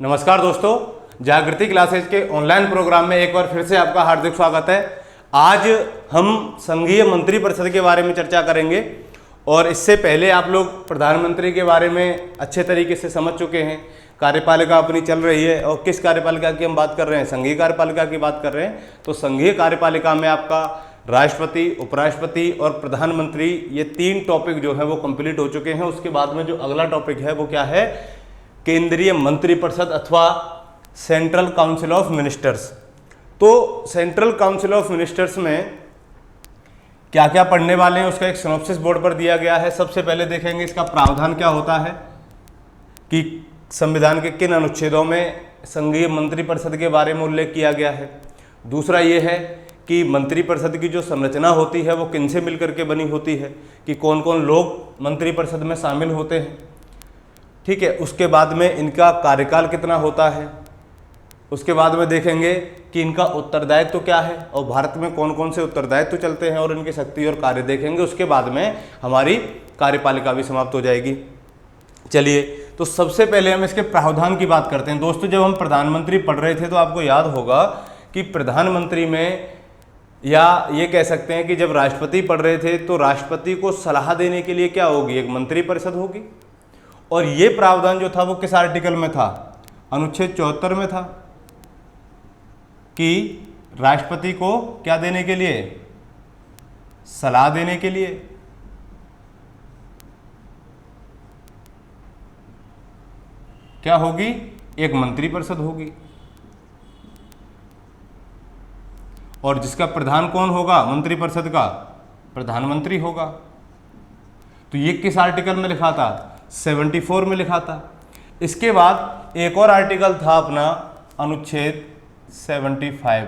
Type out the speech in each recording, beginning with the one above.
नमस्कार दोस्तों, जागृति क्लासेज के ऑनलाइन प्रोग्राम में एक बार फिर से आपका हार्दिक स्वागत है। आज हम संघीय मंत्रिपरिषद के बारे में चर्चा करेंगे और इससे पहले आप लोग प्रधानमंत्री के बारे में अच्छे तरीके से समझ चुके हैं। कार्यपालिका अपनी चल रही है और किस कार्यपालिका की हम बात कर रहे हैं? संघीय कार्यपालिका की बात कर रहे हैं। तो संघीय कार्यपालिका में आपका राष्ट्रपति, उपराष्ट्रपति और प्रधानमंत्री, ये 3 टॉपिक जो है वो कंप्लीट हो चुके हैं। उसके बाद में जो अगला टॉपिक है वो क्या है? केंद्रीय मंत्रिपरिषद अथवा सेंट्रल काउंसिल ऑफ मिनिस्टर्स। तो सेंट्रल काउंसिल ऑफ मिनिस्टर्स में क्या क्या पढ़ने वाले हैं उसका एक सिनॉप्सिस बोर्ड पर दिया गया है। सबसे पहले देखेंगे इसका प्रावधान क्या होता है कि संविधान के किन अनुच्छेदों में संघीय मंत्रिपरिषद के बारे में उल्लेख किया गया है। दूसरा ये है कि मंत्रिपरिषद की जो संरचना होती है वो किनसे मिलकर के बनी होती है, कि कौन कौन लोग मंत्रिपरिषद में शामिल होते हैं। ठीक है, उसके बाद में इनका कार्यकाल कितना होता है। उसके बाद में देखेंगे कि इनका उत्तरदायित्व क्या है और भारत में कौन कौन से उत्तरदायित्व चलते हैं और इनकी शक्ति और कार्य देखेंगे। उसके बाद में हमारी कार्यपालिका भी समाप्त हो जाएगी। चलिए, तो सबसे पहले हम इसके प्रावधान की बात करते हैं। दोस्तों, जब हम प्रधानमंत्री पढ़ रहे थे तो आपको याद होगा कि प्रधानमंत्री में, या ये कह सकते हैं कि जब राष्ट्रपति पढ़ रहे थे तो राष्ट्रपति को सलाह देने के लिए क्या होगी? एक मंत्रिपरिषद होगी। और ये प्रावधान जो था वो किस आर्टिकल में था? अनुच्छेद 74 में था कि राष्ट्रपति को क्या देने के लिए? सलाह देने के लिए। क्या होगी? एक मंत्रिपरिषद होगी। और जिसका प्रधान कौन होगा मंत्रिपरिषद का? प्रधानमंत्री होगा। तो ये किस आर्टिकल में लिखा था? 74 में लिखा था। इसके बाद एक और आर्टिकल था अपना अनुच्छेद 75।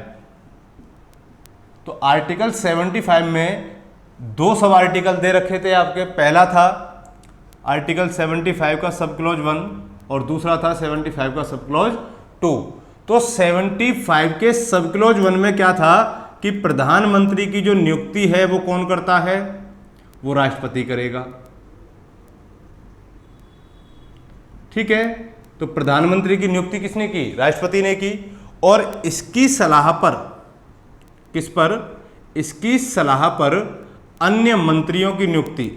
तो आर्टिकल 75 में 2 सब आर्टिकल दे रखे थे आपके। पहला था आर्टिकल 75 का सब क्लॉज 1 और दूसरा था 75 का सब क्लॉज 2। तो 75 के सब क्लॉज 1 में क्या था कि प्रधानमंत्री की जो नियुक्ति है वो कौन करता है? वो राष्ट्रपति करेगा। ठीक है, तो प्रधानमंत्री की नियुक्ति किसने की? राष्ट्रपति ने की। और इसकी सलाह पर, किस पर? इसकी सलाह पर अन्य मंत्रियों की नियुक्ति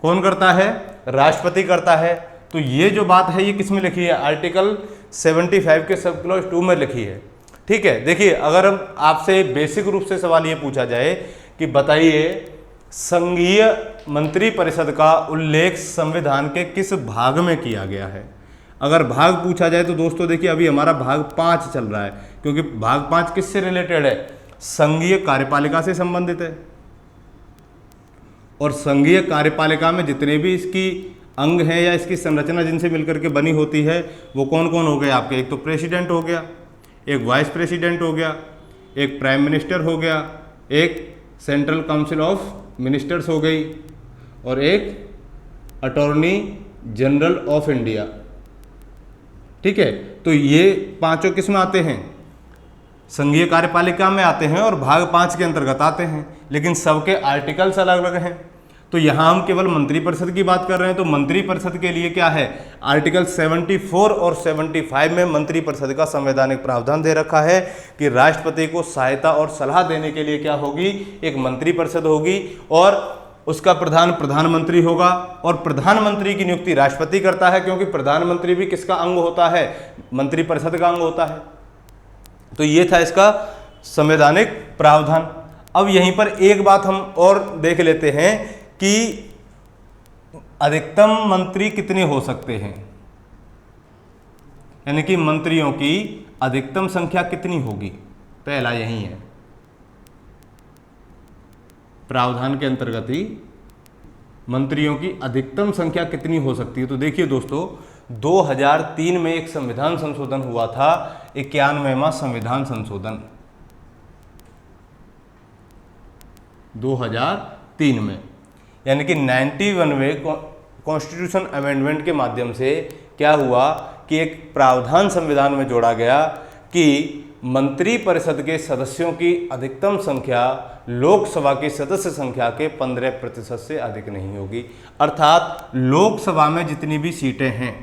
कौन करता है? राष्ट्रपति करता है। तो ये जो बात है ये किस में लिखी है? आर्टिकल 75 के सब क्लॉज 2 में लिखी है। ठीक है, देखिए, अगर हम आपसे बेसिक रूप से सवाल ये पूछा जाए कि बताइए संघीय मंत्रिपरिषद का उल्लेख संविधान के किस भाग में किया गया है? अगर भाग पूछा जाए तो दोस्तों देखिए, अभी हमारा भाग 5 चल रहा है, क्योंकि भाग 5 किससे रिलेटेड है? संघीय कार्यपालिका से संबंधित है। और संघीय कार्यपालिका में जितने भी इसकी अंग हैं या इसकी संरचना जिनसे मिलकर के बनी होती है वो कौन कौन हो गए आपके? एक तो प्रेसिडेंट हो गया, एक वाइस प्रेसिडेंट हो गया, एक प्राइम मिनिस्टर हो गया, एक सेंट्रल काउंसिल ऑफ मिनिस्टर्स हो गई और एक अटॉर्नी जनरल ऑफ इंडिया। ठीक है, तो ये पांचों किस में आते हैं? संघीय कार्यपालिका में आते हैं और भाग 5 के अंतर्गत आते हैं, लेकिन सबके आर्टिकल्स अलग अलग हैं। तो यहाँ हम केवल मंत्रिपरिषद की बात कर रहे हैं। तो मंत्रिपरिषद के लिए क्या है? आर्टिकल 74 और 75 में मंत्रिपरिषद का संवैधानिक प्रावधान दे रखा है कि राष्ट्रपति को सहायता और सलाह देने के लिए क्या होगी? एक मंत्रिपरिषद होगी और उसका प्रधान प्रधानमंत्री होगा और प्रधानमंत्री की नियुक्ति राष्ट्रपति करता है, क्योंकि प्रधानमंत्री भी किसका अंग होता है? मंत्रिपरिषद का अंग होता है। तो ये था इसका संवैधानिक प्रावधान। अब यहीं पर एक बात हम और देख लेते हैं कि अधिकतम मंत्री कितने हो सकते हैं, यानी कि मंत्रियों की अधिकतम संख्या कितनी होगी? पहला यही है, प्रावधान के अंतर्गत ही मंत्रियों की अधिकतम संख्या कितनी हो सकती है। तो देखिए दोस्तों, 2003 में एक संविधान संशोधन हुआ था, 91वां संविधान संशोधन 2003 में, यानी कि 91वें कॉन्स्टिट्यूशन अमेंडमेंट के माध्यम से क्या हुआ कि एक प्रावधान संविधान में जोड़ा गया कि मंत्रिपरिषद के सदस्यों की अधिकतम संख्या लोकसभा की सदस्य संख्या के 15% से अधिक नहीं होगी। अर्थात लोकसभा में जितनी भी सीटें हैं,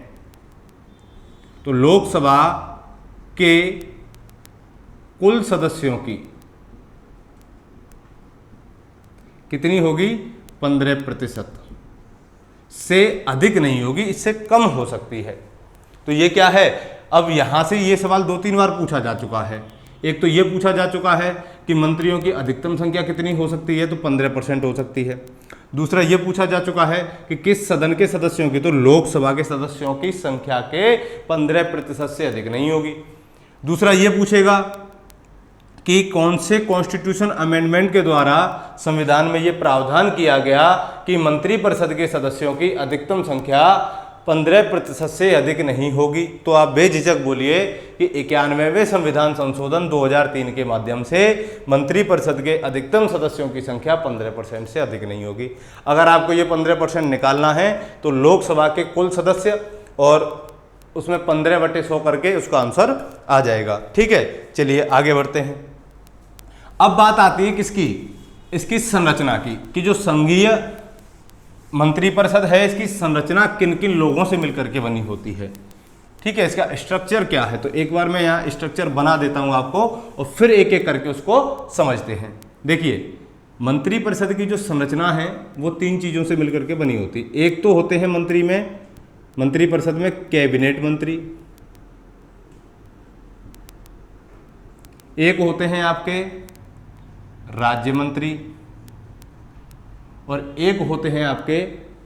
तो लोकसभा के कुल सदस्यों की कितनी होगी? 15% से अधिक नहीं होगी, इससे कम हो सकती है। तो ये क्या है? अब यहां से ये सवाल 2-3 बार पूछा जा चुका है। एक तो ये पूछा जा चुका है कि मंत्रियों की अधिकतम संख्या कितनी हो सकती है, तो 15% हो सकती है। दूसरा ये पूछा जा चुका है कि किस सदन के सदस्यों की, तो लोकसभा के सदस्यों की संख्या के 15% से अधिक नहीं होगी। दूसरा ये पूछेगा कि कौन से कॉन्स्टिट्यूशन अमेंडमेंट के द्वारा संविधान में ये प्रावधान किया गया कि मंत्रिपरिषद के सदस्यों की अधिकतम संख्या 15% से अधिक नहीं होगी। तो आप बेझिझक बोलिए कि 91वें संविधान संशोधन 2003 के माध्यम से मंत्रिपरिषद के अधिकतम सदस्यों की संख्या 15% से अधिक नहीं होगी। अगर आपको ये 15% निकालना है तो लोकसभा के कुल सदस्य और उसमें 15/100 करके उसका आंसर आ जाएगा। ठीक है, चलिए आगे बढ़ते हैं। अब बात आती है किसकी? इसकी संरचना की, कि जो संघीय मंत्रिपरिषद है इसकी संरचना किन किन लोगों से मिलकर के बनी होती है। ठीक है, इसका स्ट्रक्चर क्या है। तो एक बार मैं यहाँ स्ट्रक्चर बना देता हूँ आपको और फिर एक एक करके उसको समझते हैं। देखिए, मंत्रिपरिषद की जो संरचना है वो 3 चीज़ों से मिलकर के बनी होती है। एक तो होते हैं मंत्रिपरिषद में कैबिनेट मंत्री, एक होते हैं आपके राज्य मंत्री और एक होते हैं आपके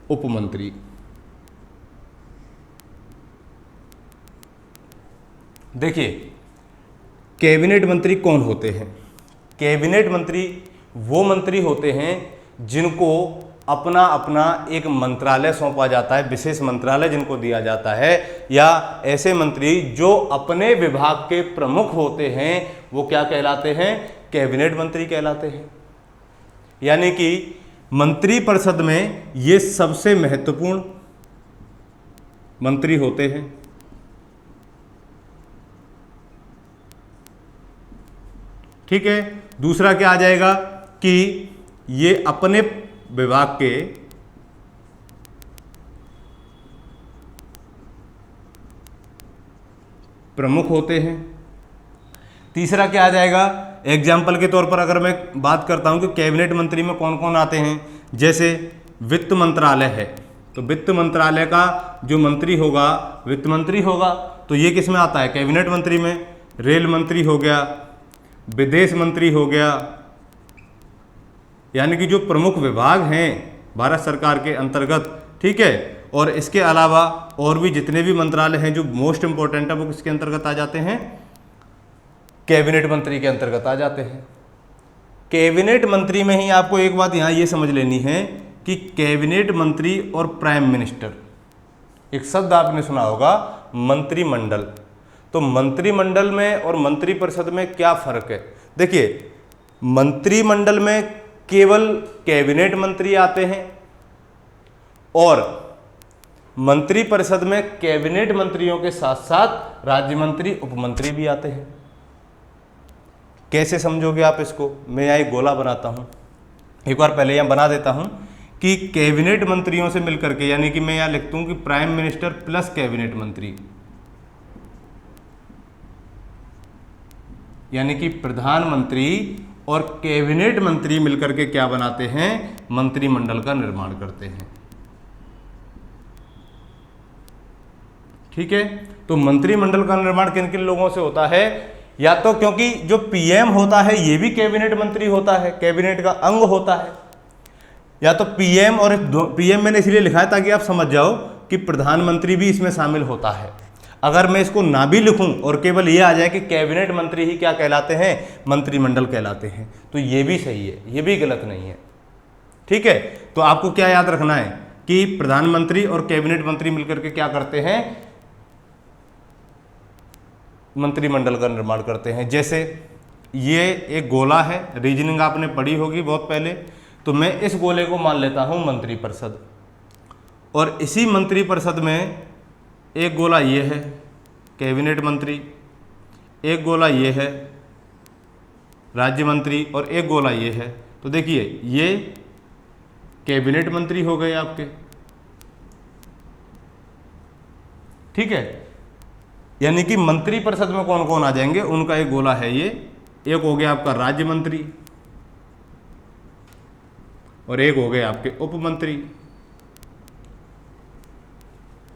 उपमंत्री। देखिए, कैबिनेट मंत्री कौन होते हैं? कैबिनेट मंत्री वो मंत्री होते हैं जिनको अपना अपना एक मंत्रालय सौंपा जाता है, विशेष मंत्रालय जिनको दिया जाता है, या ऐसे मंत्री जो अपने विभाग के प्रमुख होते हैं वो क्या कहलाते हैं? कैबिनेट मंत्री कहलाते हैं। यानी कि मंत्रिपरिषद में ये सबसे महत्वपूर्ण मंत्री होते हैं। ठीक है, दूसरा क्या आ जाएगा कि ये अपने विभाग के प्रमुख होते हैं। तीसरा क्या आ जाएगा? एग्जाम्पल के तौर पर अगर मैं बात करता हूं कि कैबिनेट मंत्री में कौन कौन आते हैं, जैसे वित्त मंत्रालय है तो वित्त मंत्रालय का जो मंत्री होगा वित्त मंत्री होगा, तो ये किस में आता है? कैबिनेट मंत्री में। रेल मंत्री हो गया, विदेश मंत्री हो गया, यानी कि जो प्रमुख विभाग हैं भारत सरकार के अंतर्गत। ठीक है, और इसके अलावा और भी जितने भी मंत्रालय हैं जो मोस्ट इंपॉर्टेंट है वो किसके अंतर्गत आ जाते हैं? कैबिनेट मंत्री के अंतर्गत आ जाते हैं। कैबिनेट मंत्री में ही आपको एक बात यहाँ ये समझ लेनी है कि कैबिनेट मंत्री और प्राइम मिनिस्टर, एक शब्द आपने सुना होगा मंत्रिमंडल। तो मंत्रिमंडल में और मंत्रिपरिषद में क्या फर्क है? देखिए, मंत्रिमंडल में केवल कैबिनेट मंत्री आते हैं और मंत्रिपरिषद में कैबिनेट मंत्रियों के साथ साथ राज्य मंत्री, उपमंत्री भी आते हैं। कैसे समझोगे आप इसको? मैं यहाँ एक गोला बनाता हूँ, एक बार पहले यहाँ बना देता हूँ कि कैबिनेट मंत्रियों से मिलकर के, यानी कि मैं यहाँ लिखता हूँ कि प्राइम मिनिस्टर प्लस कैबिनेट मंत्री, यानी कि प्रधानमंत्री और कैबिनेट मंत्री मिलकर के क्या बनाते हैं? मंत्रिमंडल का निर्माण करते हैं। ठीक है, तो मंत्रिमंडल का निर्माण किन किन लोगों से होता है? या तो क्योंकि जो पीएम होता है ये भी कैबिनेट मंत्री होता है, कैबिनेट का अंग होता है, या तो पीएम, और पीएम मैंने इसलिए लिखा है ताकि आप समझ जाओ कि प्रधानमंत्री भी इसमें शामिल होता है। अगर मैं इसको ना भी लिखूं और केवल ये आ जाए कि कैबिनेट मंत्री ही क्या कहलाते हैं? मंत्रिमंडल कहलाते हैं, तो ये भी सही है, ये भी गलत नहीं है। ठीक है, तो आपको क्या याद रखना है कि प्रधानमंत्री और कैबिनेट मंत्री मिलकर के क्या करते हैं? मंत्रिमंडल का निर्माण करते हैं। जैसे ये एक गोला है, रीजनिंग आपने पढ़ी होगी बहुत पहले, तो मैं इस गोले को मान लेता हूं मंत्रिपरिषद, और इसी मंत्रिपरिषद में एक गोला ये है कैबिनेट मंत्री, एक गोला ये है राज्य मंत्री और एक गोला ये है। तो देखिए ये कैबिनेट मंत्री हो गए आपके, ठीक है। यानी कि मंत्री परिषद में कौन कौन आ जाएंगे, उनका एक गोला है ये। एक हो गया आपका राज्य मंत्री और एक हो गए आपके उप मंत्री।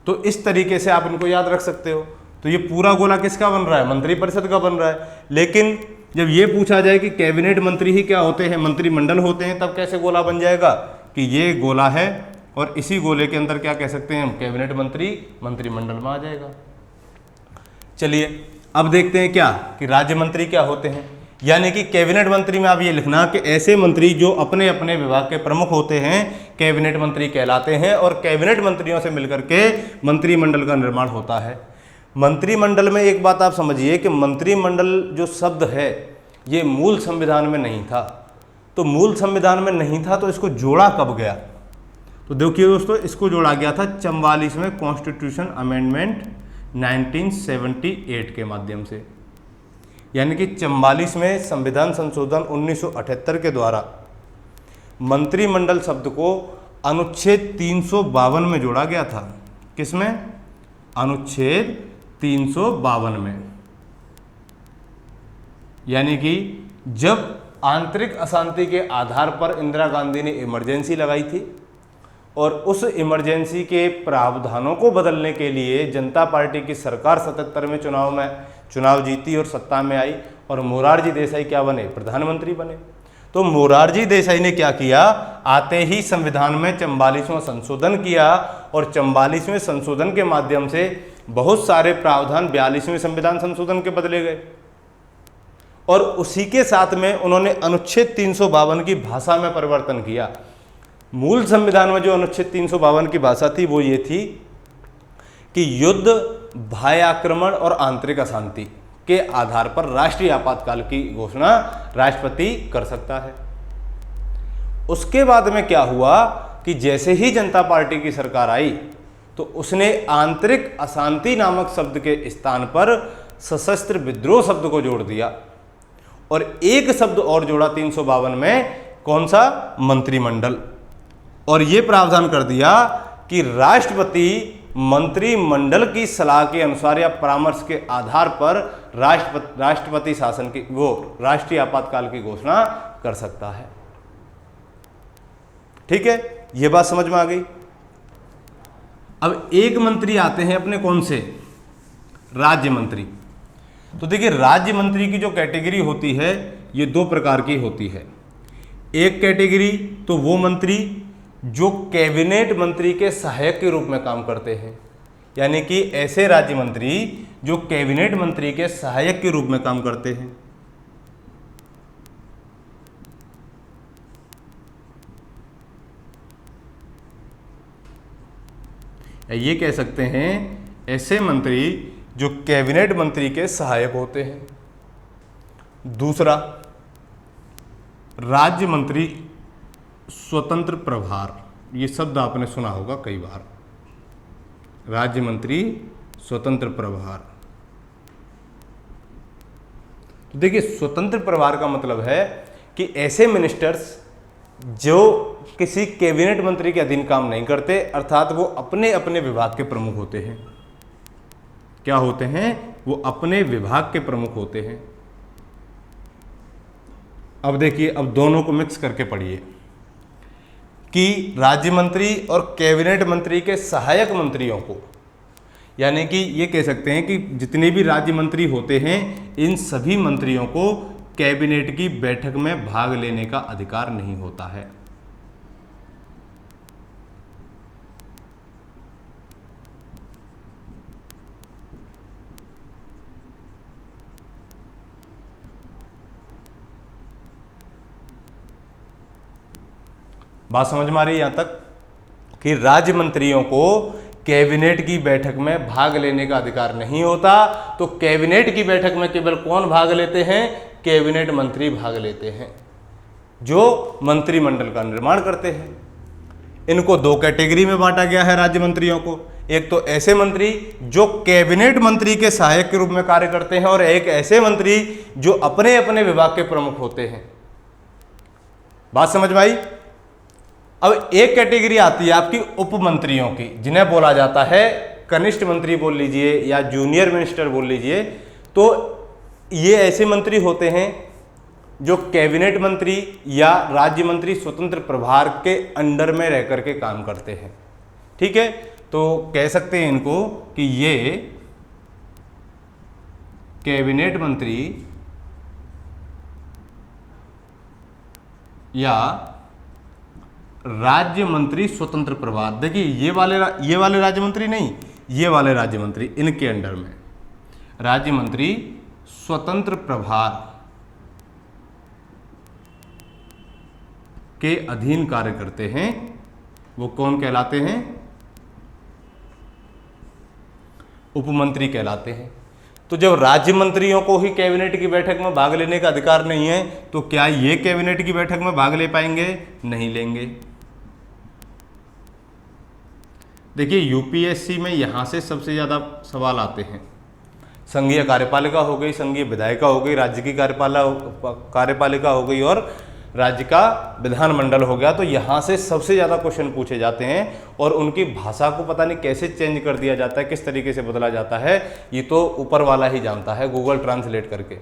तो इस तरीके से आप इनको याद रख सकते हो। तो ये पूरा गोला किसका बन रहा है, मंत्री परिषद का बन रहा है। लेकिन जब ये पूछा जाए कि कैबिनेट मंत्री ही क्या होते हैं, मंत्रिमंडल होते हैं, तब कैसे गोला बन जाएगा कि ये गोला है और इसी गोले के अंदर क्या कह सकते हैं हम, कैबिनेट मंत्री मंत्रिमंडल में आ जाएगा। चलिए अब देखते हैं क्या कि राज्य मंत्री क्या होते हैं। यानी कि कैबिनेट मंत्री में आप ये लिखना कि ऐसे मंत्री जो अपने अपने विभाग के प्रमुख होते हैं कैबिनेट मंत्री कहलाते हैं, और कैबिनेट मंत्रियों से मिलकर के मंत्रिमंडल का निर्माण होता है। मंत्रिमंडल में एक बात आप समझिए कि मंत्रिमंडल जो शब्द है ये मूल संविधान में नहीं था। तो मूल संविधान में नहीं था तो इसको जोड़ा कब गया, तो देखिए दोस्तों, इसको जोड़ा गया था 44वें कॉन्स्टिट्यूशन अमेंडमेंट 1978 के माध्यम से। यानी कि 44वें संविधान संशोधन 1978 के द्वारा मंत्रिमंडल शब्द को अनुच्छेद 352 में जोड़ा गया था। किसमें, अनुच्छेद 352 में। यानी कि जब आंतरिक अशांति के आधार पर इंदिरा गांधी ने इमरजेंसी लगाई थी और उस इमरजेंसी के प्रावधानों को बदलने के लिए जनता पार्टी की सरकार 77 में चुनाव जीती और सत्ता में आई और मोरारजी देसाई क्या बने, प्रधानमंत्री बने। तो मोरारजी देसाई ने क्या किया, आते ही संविधान में 44वां संशोधन किया और 44वें संशोधन के माध्यम से बहुत सारे प्रावधान 42वें संविधान संशोधन के बदले गए और उसी के साथ में उन्होंने अनुच्छेद 352 की भाषा में परिवर्तन किया। मूल संविधान में जो अनुच्छेद 352 की भाषा थी वो ये थी कि युद्ध, बाह्य आक्रमण और आंतरिक अशांति के आधार पर राष्ट्रीय आपातकाल की घोषणा राष्ट्रपति कर सकता है। उसके बाद में क्या हुआ कि जैसे ही जनता पार्टी की सरकार आई तो उसने आंतरिक अशांति नामक शब्द के स्थान पर सशस्त्र विद्रोह शब्द को जोड़ दिया और एक शब्द और जोड़ा 352 में, कौन सा, मंत्रिमंडल। और ये प्रावधान कर दिया कि राष्ट्रपति मंत्रिमंडल की सलाह के अनुसार या परामर्श के आधार पर राष्ट्रपति शासन की राष्ट्रीय आपातकाल की घोषणा कर सकता है। ठीक है, ये बात समझ में आ गई। अब एक मंत्री आते हैं अपने कौन से, राज्य मंत्री। तो देखिए राज्य मंत्री की जो कैटेगरी होती है ये दो प्रकार की होती है। एक कैटेगरी तो वो मंत्री जो कैबिनेट मंत्री के सहायक के रूप में काम करते हैं, यानी कि ऐसे राज्य मंत्री जो कैबिनेट मंत्री के सहायक के रूप में काम करते हैं। ये कह सकते हैं ऐसे मंत्री जो कैबिनेट मंत्री के सहायक होते हैं। दूसरा, राज्य मंत्री स्वतंत्र प्रभार, ये शब्द आपने सुना होगा कई बार, राज्य मंत्री स्वतंत्र प्रभार। तो देखिए स्वतंत्र प्रभार का मतलब है कि ऐसे मिनिस्टर्स जो किसी कैबिनेट मंत्री के अधीन काम नहीं करते, अर्थात वो अपने अपने विभाग के प्रमुख होते हैं। क्या होते हैं, वो अपने विभाग के प्रमुख होते हैं। अब देखिए, अब दोनों को मिक्स करके पढ़िए कि राज्य मंत्री और कैबिनेट मंत्री के सहायक मंत्रियों को, यानी कि ये कह सकते हैं कि जितने भी राज्य मंत्री होते हैं इन सभी मंत्रियों को कैबिनेट की बैठक में भाग लेने का अधिकार नहीं होता है। बात समझ में आ रही है यहां तक कि राज्य मंत्रियों को कैबिनेट की बैठक में भाग लेने का अधिकार नहीं होता। तो कैबिनेट की बैठक में केवल कौन भाग लेते हैं, कैबिनेट मंत्री भाग लेते हैं जो मंत्रिमंडल का निर्माण करते हैं। इनको दो कैटेगरी में बांटा गया है राज्य मंत्रियों को। एक तो ऐसे मंत्री जो कैबिनेट मंत्री के सहायक के रूप में कार्य करते हैं, और एक ऐसे मंत्री जो अपने अपने विभाग के प्रमुख होते हैं। बात समझ में आई? अब एक कैटेगरी आती है आपकी उप मंत्रियों की, जिन्हें बोला जाता है कनिष्ठ मंत्री बोल लीजिए या जूनियर मिनिस्टर बोल लीजिए। तो ये ऐसे मंत्री होते हैं जो कैबिनेट मंत्री या राज्य मंत्री स्वतंत्र प्रभार के अंडर में रह करके काम करते हैं। ठीक है, तो कह सकते हैं इनको कि ये कैबिनेट मंत्री या राज्य मंत्री स्वतंत्र प्रभार। देखिए ये वाले राज्य मंत्री नहीं, ये वाले राज्य मंत्री, इनके अंडर में राज्य मंत्री स्वतंत्र प्रभार के अधीन कार्य करते हैं। वो कौन कहलाते हैं? उपमंत्री कहलाते हैं। तो जब राज्य मंत्रियों को ही कैबिनेट की बैठक में भाग लेने का अधिकार नहीं है, तो क्या ये कैबिनेट की बैठक में भाग ले पाएंगे? नहीं लेंगे। देखिए यूपीएससी में यहां से सबसे ज्यादा सवाल आते हैं। संघीय कार्यपालिका हो गई, संघीय विधायिका हो गई, राज्य की कार्यपालिका हो गई और राज्य का विधानमंडल हो गया। तो यहाँ से सबसे ज़्यादा क्वेश्चन पूछे जाते हैं, और उनकी भाषा को पता नहीं कैसे चेंज कर दिया जाता है, किस तरीके से बदला जाता है, ये तो ऊपर वाला ही जानता है गूगल ट्रांसलेट करके।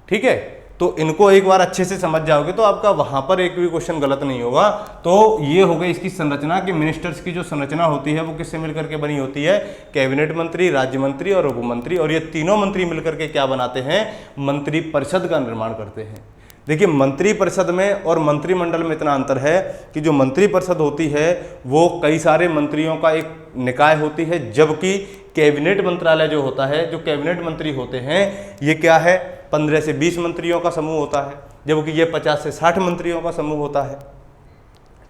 ठीक है, तो इनको एक बार अच्छे से समझ जाओगे तो आपका वहाँ पर एक भी क्वेश्चन गलत नहीं होगा। तो ये हो गई इसकी संरचना कि मिनिस्टर्स की जो संरचना होती है वो किससे मिलकर के बनी होती है? कैबिनेट मंत्री, राज्य मंत्री और उपमंत्री। और ये तीनों मंत्री मिलकर के क्या बनाते हैं? मंत्रिपरिषद का निर्माण करते हैं। देखिए मंत्रिपरिषद में और मंत्रिमंडल में इतना अंतर है कि जो मंत्रिपरिषद होती है वो कई सारे मंत्रियों का एक निकाय होती है, जबकि कैबिनेट मंत्रालय जो होता है, जो कैबिनेट मंत्री होते हैं, ये क्या है? 15 से 20 मंत्रियों का समूह होता है, जबकि ये 50 से 60 मंत्रियों का समूह होता है।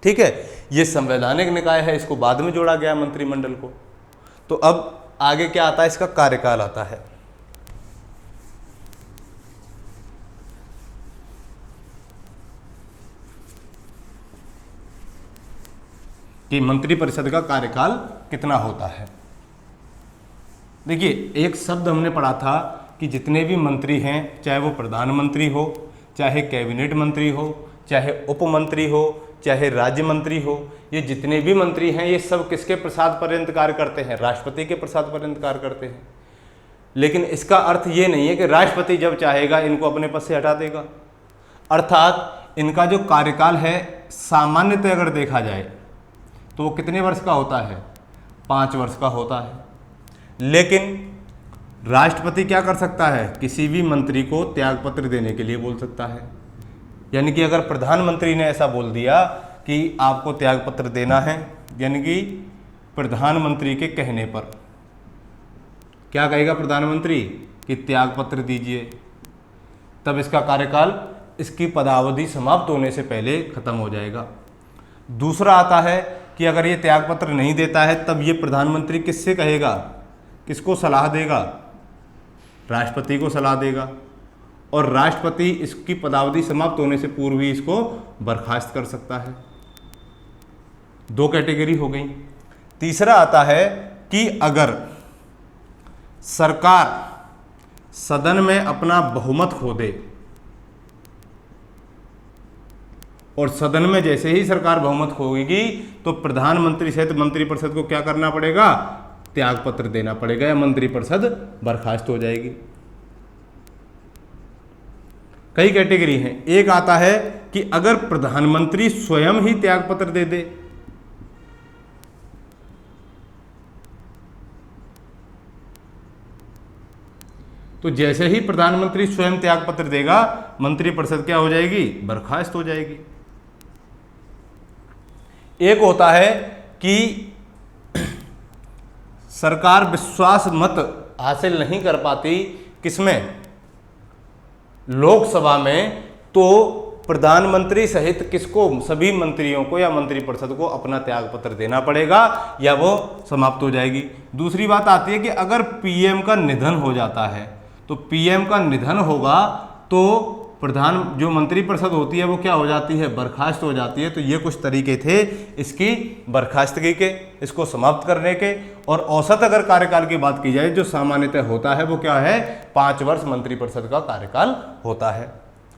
ठीक है, ये संवैधानिक निकाय है, इसको बाद में जोड़ा गया मंत्रिमंडल को। तो अब आगे क्या आता है? इसका कार्यकाल आता है। कि मंत्रिपरिषद का कार्यकाल कितना होता है। देखिए एक शब्द हमने पढ़ा था कि जितने भी मंत्री हैं, चाहे वो प्रधानमंत्री हो, चाहे कैबिनेट मंत्री हो, चाहे उपमंत्री हो, चाहे राज्य मंत्री हो, ये जितने भी मंत्री हैं ये सब किसके प्रसाद पर्यंत कार्य करते हैं? राष्ट्रपति के प्रसाद पर्यंत कार्य करते हैं। लेकिन इसका अर्थ ये नहीं है कि राष्ट्रपति जब चाहेगा इनको अपने पद से हटा देगा। अर्थात इनका जो कार्यकाल है सामान्यतः अगर देखा जाए तो वो कितने वर्ष का होता है? 5 वर्ष का होता है। लेकिन राष्ट्रपति क्या कर सकता है? किसी भी मंत्री को त्यागपत्र देने के लिए बोल सकता है। यानी कि अगर प्रधानमंत्री ने ऐसा बोल दिया कि आपको त्यागपत्र देना है, यानी कि प्रधानमंत्री के कहने पर क्या कहेगा प्रधानमंत्री कि त्यागपत्र दीजिए, तब इसका कार्यकाल, इसकी पदावधि समाप्त होने से पहले खत्म हो जाएगा। दूसरा आता है कि अगर ये त्यागपत्र नहीं देता है तब ये प्रधानमंत्री किससे कहेगा? किसको सलाह देगा? राष्ट्रपति को सलाह देगा, और राष्ट्रपति इसकी पदावधि समाप्त होने से पूर्व ही इसको बर्खास्त कर सकता है। 2 कैटेगरी हो गई। तीसरा आता है कि अगर सरकार सदन में अपना बहुमत खो दे, और सदन में जैसे ही सरकार बहुमत खोएगी तो प्रधानमंत्री सहित मंत्रिपरिषद को क्या करना पड़ेगा? त्यागपत्र देना पड़ेगा, या मंत्रिपरिषद बर्खास्त हो जाएगी। कई कैटेगरी हैं। एक आता है कि अगर प्रधानमंत्री स्वयं ही त्यागपत्र दे दे, तो जैसे ही प्रधानमंत्री स्वयं त्यागपत्र देगा मंत्रिपरिषद क्या हो जाएगी? बर्खास्त हो जाएगी। एक होता है कि सरकार विश्वास मत हासिल नहीं कर पाती, किसमें? लोकसभा में, तो प्रधानमंत्री सहित किसको? सभी मंत्रियों को या मंत्रिपरिषद को अपना त्यागपत्र देना पड़ेगा, या वो समाप्त हो जाएगी। दूसरी बात आती है कि अगर पीएम का निधन हो जाता है, तो पीएम का निधन होगा तो प्रधान जो मंत्रिपरिषद होती है वो क्या हो जाती है, बर्खास्त हो जाती है। तो ये कुछ तरीके थे इसकी बर्खास्तगी के, इसको समाप्त करने के। और औसत अगर कार्यकाल की बात की जाए जो सामान्यतः होता है वो क्या है, 5 वर्ष मंत्रिपरिषद का कार्यकाल होता है।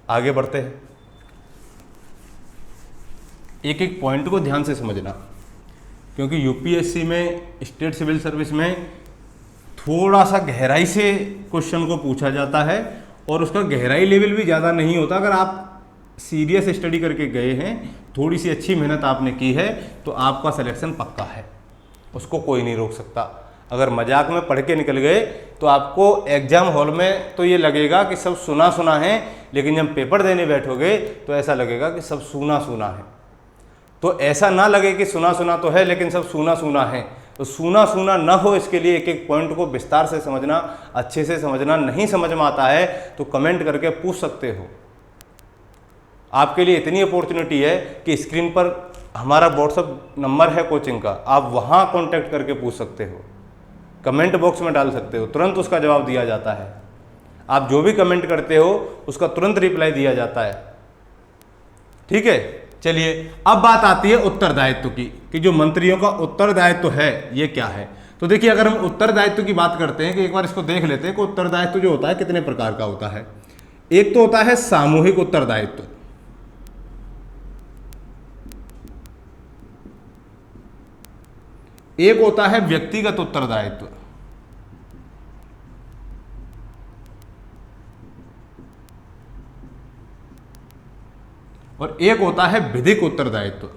आगे बढ़ते हैं, एक एक पॉइंट को ध्यान से समझना, क्योंकि यूपीएससी में, स्टेट सिविल सर्विस में थोड़ा सा गहराई से क्वेश्चन को पूछा जाता है और उसका गहराई लेवल भी ज़्यादा नहीं होता। अगर आप सीरियस स्टडी करके गए हैं, थोड़ी सी अच्छी मेहनत आपने की है, तो आपका सिलेक्शन पक्का है, उसको कोई नहीं रोक सकता। अगर मजाक में पढ़ के निकल गए तो आपको एग्जाम हॉल में तो ये लगेगा कि सब सुना सुना है, लेकिन जब पेपर देने बैठोगे तो ऐसा लगेगा कि सब सूना सूना है। तो ऐसा ना लगे कि सुना सुना तो है लेकिन सब सूना सूना है, तो सूना सूना ना हो इसके लिए एक एक पॉइंट को विस्तार से समझना, अच्छे से समझना। नहीं समझ में आता है तो कमेंट करके पूछ सकते हो। आपके लिए इतनी अपॉर्चुनिटी है कि स्क्रीन पर हमारा व्हाट्सएप नंबर है कोचिंग का, आप वहाँ कॉन्टैक्ट करके पूछ सकते हो, कमेंट बॉक्स में डाल सकते हो, तुरंत उसका जवाब दिया जाता है। आप जो भी कमेंट करते हो उसका तुरंत रिप्लाई दिया जाता है। ठीक है, चलिए अब बात आती है उत्तरदायित्व की, कि जो मंत्रियों का उत्तरदायित्व है ये क्या है। तो देखिए, अगर हम उत्तरदायित्व की बात करते हैं कि एक बार इसको देख लेते हैं कि उत्तरदायित्व जो होता है कितने प्रकार का होता है। एक तो होता है सामूहिक उत्तरदायित्व, एक होता है व्यक्तिगत उत्तरदायित्व, और एक होता है विधिक उत्तरदायित्व।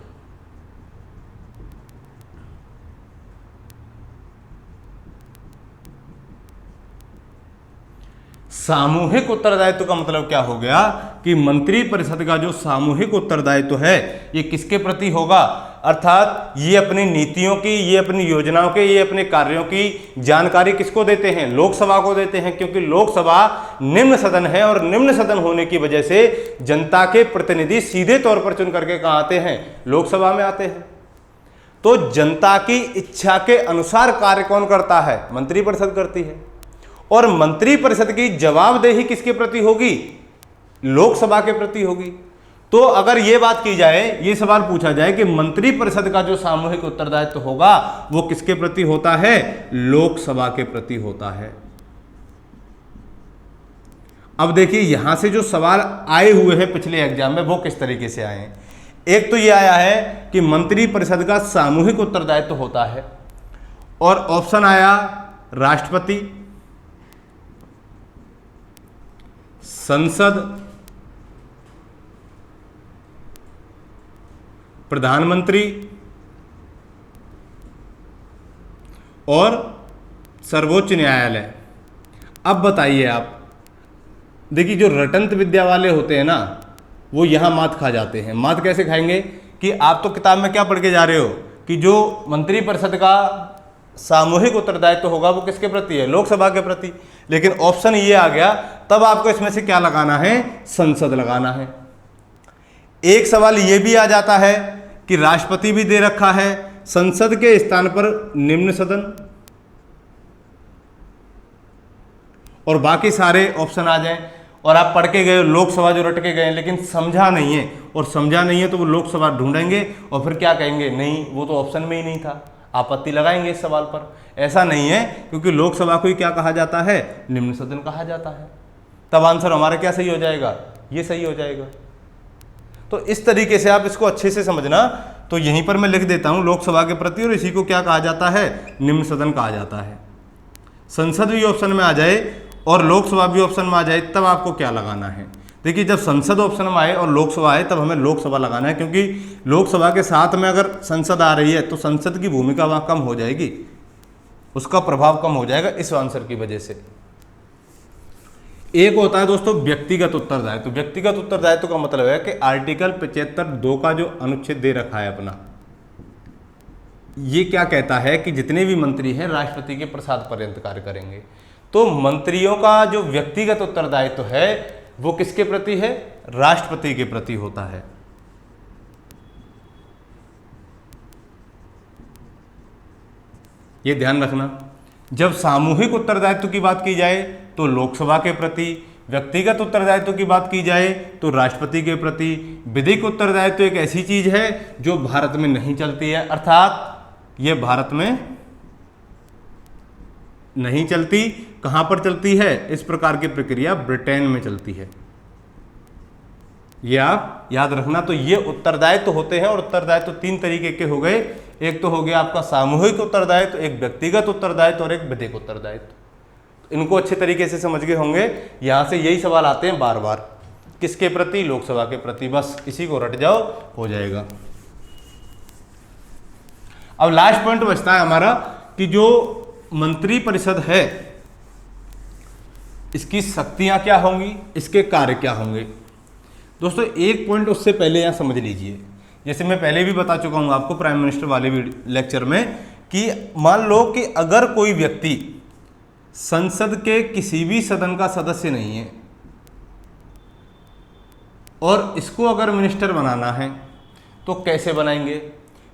सामूहिक उत्तरदायित्व का मतलब क्या हो गया कि मंत्रिपरिषद का जो सामूहिक उत्तरदायित्व है ये किसके प्रति होगा, अर्थात ये अपनी नीतियों की, ये अपनी योजनाओं के, ये अपने कार्यों की जानकारी किसको देते हैं, लोकसभा को देते हैं। क्योंकि लोकसभा निम्न सदन है और निम्न सदन होने की वजह से जनता के प्रतिनिधि सीधे तौर पर चुन करके कहाँ आते हैं, लोकसभा में आते हैं। तो जनता की इच्छा के अनुसार कार्य कौन करता है, मंत्रिपरिषद करती है। और मंत्रिपरिषद की जवाबदेही किसके प्रति होगी, लोकसभा के प्रति होगी। तो अगर ये बात की जाए, ये सवाल पूछा जाए कि मंत्रिपरिषद का जो सामूहिक उत्तरदायित्व होगा वो किसके प्रति होता है, लोकसभा के प्रति होता है। अब देखिए यहां से जो सवाल आए हुए हैं पिछले एग्जाम में वो किस तरीके से आए हैं। एक तो ये आया है कि मंत्रिपरिषद का सामूहिक उत्तरदायित्व होता है, और ऑप्शन आया राष्ट्रपति, संसद, प्रधानमंत्री और सर्वोच्च न्यायालय। अब बताइए आप, देखिए जो रटंत विद्या वाले होते हैं ना वो यहां मात खा जाते हैं। मात कैसे खाएंगे कि आप तो किताब में क्या पढ़ के जा रहे हो कि जो मंत्रिपरिषद का सामूहिक उत्तरदायित्व होगा वो किसके प्रति है, लोकसभा के प्रति। लेकिन ऑप्शन ये आ गया, तब आपको इसमें से क्या लगाना है, संसद लगाना है। एक सवाल ये भी आ जाता है कि राष्ट्रपति भी दे रखा है, संसद के स्थान पर निम्न सदन, और बाकी सारे ऑप्शन आ जाएं। और आप पढ़ के गए लोकसभा जो रट के गए लेकिन समझा नहीं है, और समझा नहीं है तो वो लोकसभा ढूंढेंगे और फिर क्या कहेंगे, नहीं वो तो ऑप्शन में ही नहीं था, आपत्ति लगाएंगे इस सवाल पर। ऐसा नहीं है, क्योंकि लोकसभा को ही क्या कहा जाता है, निम्न सदन कहा जाता है। तब आंसर हमारा क्या सही हो जाएगा, ये सही हो जाएगा। तो इस तरीके से आप इसको अच्छे से समझना। तो यहीं पर मैं लिख देता हूं लोकसभा के प्रति, और इसी को क्या कहा जाता है, निम्न सदन कहा जाता है। संसद भी ऑप्शन में आ जाए और लोकसभा भी ऑप्शन में आ जाए, तब आपको क्या लगाना है। देखिए जब संसद ऑप्शन में आए और लोकसभा आए तब हमें लोकसभा लगाना है, क्योंकि लोकसभा के साथ में अगर संसद आ रही है तो संसद की भूमिका वहाँ कम हो जाएगी, उसका प्रभाव कम हो जाएगा इस आंसर की वजह से। एक होता है दोस्तों व्यक्तिगत उत्तरदायित्व। तो व्यक्तिगत उत्तरदायित्व का मतलब है कि आर्टिकल 75(2) का जो अनुच्छेद दे रखा है अपना, ये क्या कहता है कि जितने भी मंत्री हैं राष्ट्रपति के प्रसाद पर्यंत कार्य करेंगे। तो मंत्रियों का जो व्यक्तिगत उत्तरदायित्व है वो किसके प्रति है, राष्ट्रपति के प्रति होता है। ये ध्यान रखना। जब सामूहिक उत्तरदायित्व की बात की जाए तो लोकसभा के प्रति, व्यक्तिगत उत्तरदायित्व की बात की जाए तो राष्ट्रपति के प्रति। विधिक उत्तरदायित्व एक ऐसी चीज है जो भारत में नहीं चलती है, अर्थात यह भारत में नहीं चलती। कहां पर चलती है इस प्रकार की प्रक्रिया? ब्रिटेन में चलती है। ये आप याद रखना। तो ये उत्तरदायित्व होते हैं, और उत्तरदायित्व तीन तरीके के हो गए। एक तो हो गया आपका सामूहिक उत्तरदायित्व, एक व्यक्तिगत उत्तरदायित्व और एक विधिक उत्तरदायित्व। इनको अच्छे तरीके से समझ गए होंगे। यहां से यही सवाल आते हैं बार बार, किसके प्रति? लोकसभा के प्रति। बस इसी को रट जाओ, हो जाएगा। अब लास्ट पॉइंट बचता है हमारा कि जो मंत्री परिषद है इसकी शक्तियां क्या होंगी, इसके कार्य क्या होंगे। दोस्तों एक पॉइंट उससे पहले यहां समझ लीजिए, जैसे मैं पहले भी बता चुका हूं आपको प्राइम मिनिस्टर वाले लेक्चर में, कि मान लो कि अगर कोई व्यक्ति संसद के किसी भी सदन का सदस्य नहीं है और इसको अगर मिनिस्टर बनाना है तो कैसे बनाएंगे?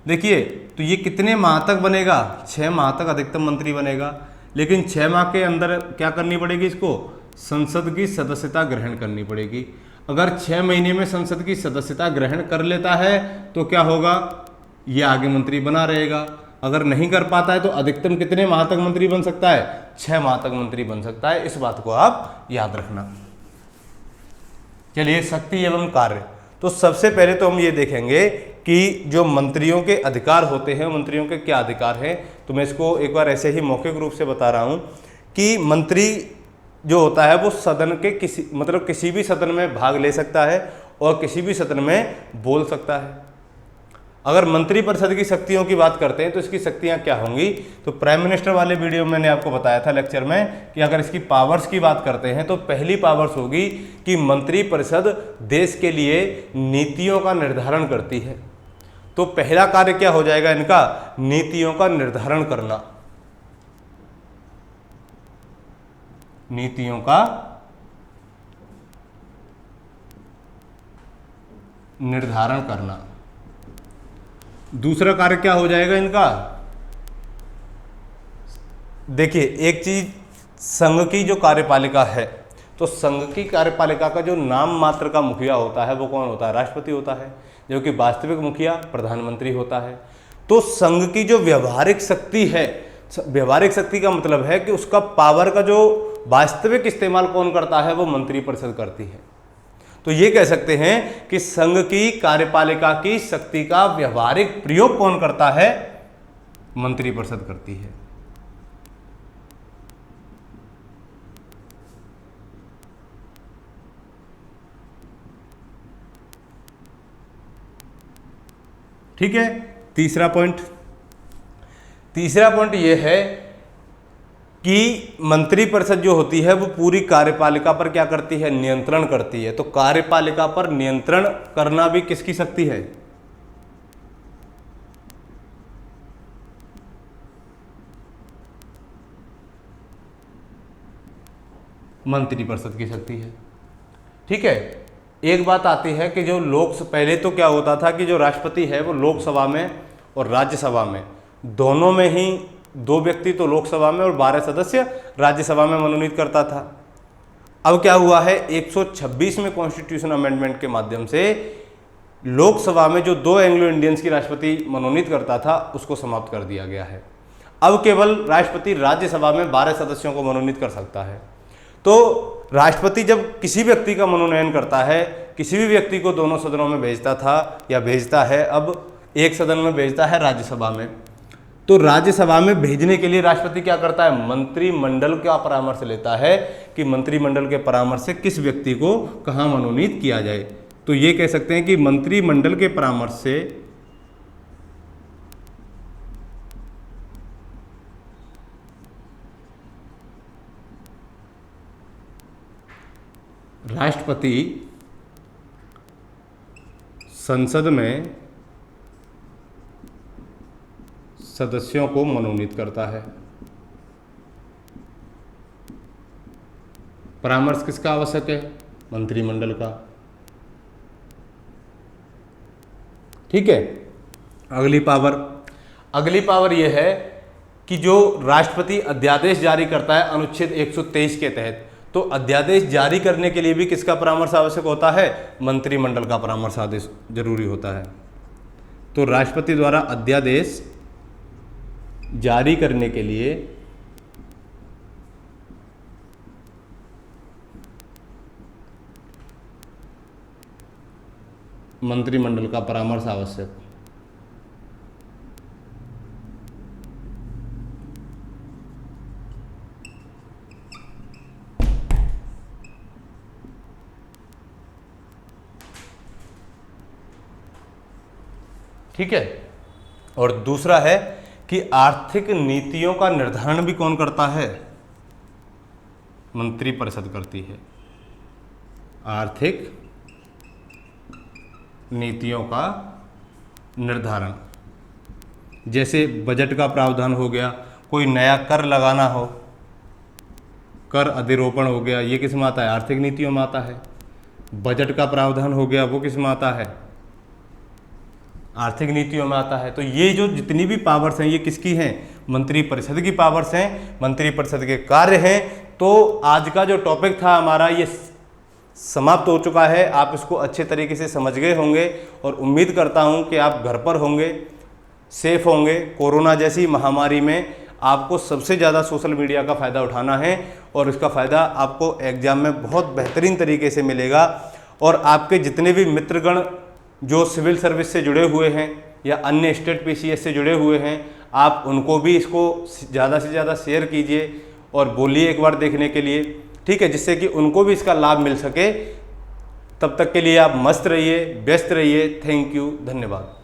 देखिए, तो ये कितने माह तक बनेगा? 6 माह तक अधिकतम मंत्री बनेगा, लेकिन 6 माह के अंदर क्या करनी पड़ेगी? इसको संसद की सदस्यता ग्रहण करनी पड़ेगी। अगर 6 महीने में संसद की सदस्यता ग्रहण कर लेता है तो क्या होगा? ये आगे मंत्री बना रहेगा। अगर नहीं कर पाता है तो अधिकतम कितने माह तक मंत्री बन सकता है? 6 माह तक मंत्री बन सकता है। इस बात को आप याद रखना। चलिए, शक्ति एवं कार्य। तो सबसे पहले तो हम ये देखेंगे कि जो मंत्रियों के अधिकार होते हैं, मंत्रियों के क्या अधिकार हैं। तो मैं इसको एक बार ऐसे ही मौखिक रूप से बता रहा हूं कि मंत्री जो होता है वो सदन के किसी भी सदन में भाग ले सकता है और किसी भी सदन में बोल सकता है। अगर मंत्री परिषद की शक्तियों की बात करते हैं तो इसकी शक्तियां क्या होंगी? तो प्राइम मिनिस्टर वाले वीडियो में मैंने आपको बताया था लेक्चर में कि अगर इसकी पावर्स की बात करते हैं तो पहली पावर्स होगी कि मंत्री परिषद देश के लिए नीतियों का निर्धारण करती है। तो पहला कार्य क्या हो जाएगा इनका? नीतियों का निर्धारण करना। नीतियों का निर्धारण करना। दूसरा कार्य क्या हो जाएगा इनका? देखिए, एक चीज संघ की जो कार्यपालिका है, तो संघ की कार्यपालिका का जो नाम मात्र का मुखिया होता है वो कौन होता है? राष्ट्रपति होता है, जो कि वास्तविक मुखिया प्रधानमंत्री होता है। तो संघ की जो व्यवहारिक शक्ति है, व्यवहारिक शक्ति का मतलब है कि उसका पावर का जो वास्तविक इस्तेमाल कौन करता है? वो मंत्री परिषद करती है। तो ये कह सकते हैं कि संघ की कार्यपालिका की शक्ति का व्यवहारिक प्रयोग कौन करता है? मंत्री परिषद करती है। ठीक है। तीसरा पॉइंट यह है कि मंत्री परिषद जो होती है वो पूरी कार्यपालिका पर क्या करती है? नियंत्रण करती है। तो कार्यपालिका पर नियंत्रण करना भी किसकी शक्ति है? मंत्री परिषद की शक्ति है। ठीक है। एक बात आती है कि जो पहले तो क्या होता था कि जो राष्ट्रपति है वो लोकसभा में और राज्यसभा में दोनों में ही 2 व्यक्ति तो लोकसभा में और 12 सदस्य राज्यसभा में मनोनीत करता था। अब क्या हुआ है? 126 में कॉन्स्टिट्यूशन अमेंडमेंट के माध्यम से लोकसभा में जो 2 एंग्लो इंडियंस की राष्ट्रपति मनोनीत करता था उसको समाप्त कर दिया गया है। अब केवल राष्ट्रपति राज्यसभा में 12 सदस्यों को मनोनीत कर सकता है। तो राष्ट्रपति जब किसी व्यक्ति का मनोनयन करता है, किसी भी व्यक्ति को दोनों सदनों में भेजता था या भेजता है, अब एक सदन में भेजता है राज्यसभा में। तो राज्यसभा में भेजने के लिए राष्ट्रपति क्या करता है? मंत्रिमंडल का परामर्श लेता है कि मंत्रिमंडल के परामर्श से किस व्यक्ति को कहां मनोनीत किया जाए। तो ये कह सकते हैं कि मंत्रिमंडल के परामर्श से राष्ट्रपति संसद में सदस्यों को मनोनीत करता है। परामर्श किसका आवश्यक है? मंत्रिमंडल का। ठीक है। अगली पावर यह है कि जो राष्ट्रपति अध्यादेश जारी करता है अनुच्छेद 123 के तहत, तो अध्यादेश जारी करने के लिए भी किसका परामर्श आवश्यक होता है? मंत्रिमंडल का परामर्श आदेश जरूरी होता है। तो राष्ट्रपति द्वारा अध्यादेश जारी करने के लिए मंत्रिमंडल का परामर्श आवश्यक। ठीक है। और दूसरा है कि आर्थिक नीतियों का निर्धारण भी कौन करता है? मंत्रिपरिषद करती है। आर्थिक नीतियों का निर्धारण, जैसे बजट का प्रावधान हो गया, कोई नया कर लगाना हो, कर अधिरोपण हो गया, ये किस में आता है? आर्थिक नीतियों में आता है। बजट का प्रावधान हो गया, वो किस में आता है? आर्थिक नीतियों में आता है। तो ये जो जितनी भी पावर्स हैं ये किसकी हैं? मंत्रिपरिषद की पावर्स हैं, मंत्रिपरिषद के कार्य हैं। तो आज का जो टॉपिक था हमारा ये समाप्त हो चुका है। आप इसको अच्छे तरीके से समझ गए होंगे और उम्मीद करता हूं कि आप घर पर होंगे, सेफ होंगे। कोरोना जैसी महामारी में आपको सबसे ज़्यादा सोशल मीडिया का फ़ायदा उठाना है और इसका फ़ायदा आपको एग्ज़ाम में बहुत बेहतरीन तरीके से मिलेगा। और आपके जितने भी मित्रगण जो सिविल सर्विस से जुड़े हुए हैं या अन्य स्टेट पीसीएस से जुड़े हुए हैं, आप उनको भी इसको ज़्यादा से ज़्यादा शेयर कीजिए और बोलिए एक बार देखने के लिए, ठीक है, जिससे कि उनको भी इसका लाभ मिल सके। तब तक के लिए आप मस्त रहिए, व्यस्त रहिए। थैंक यू, धन्यवाद।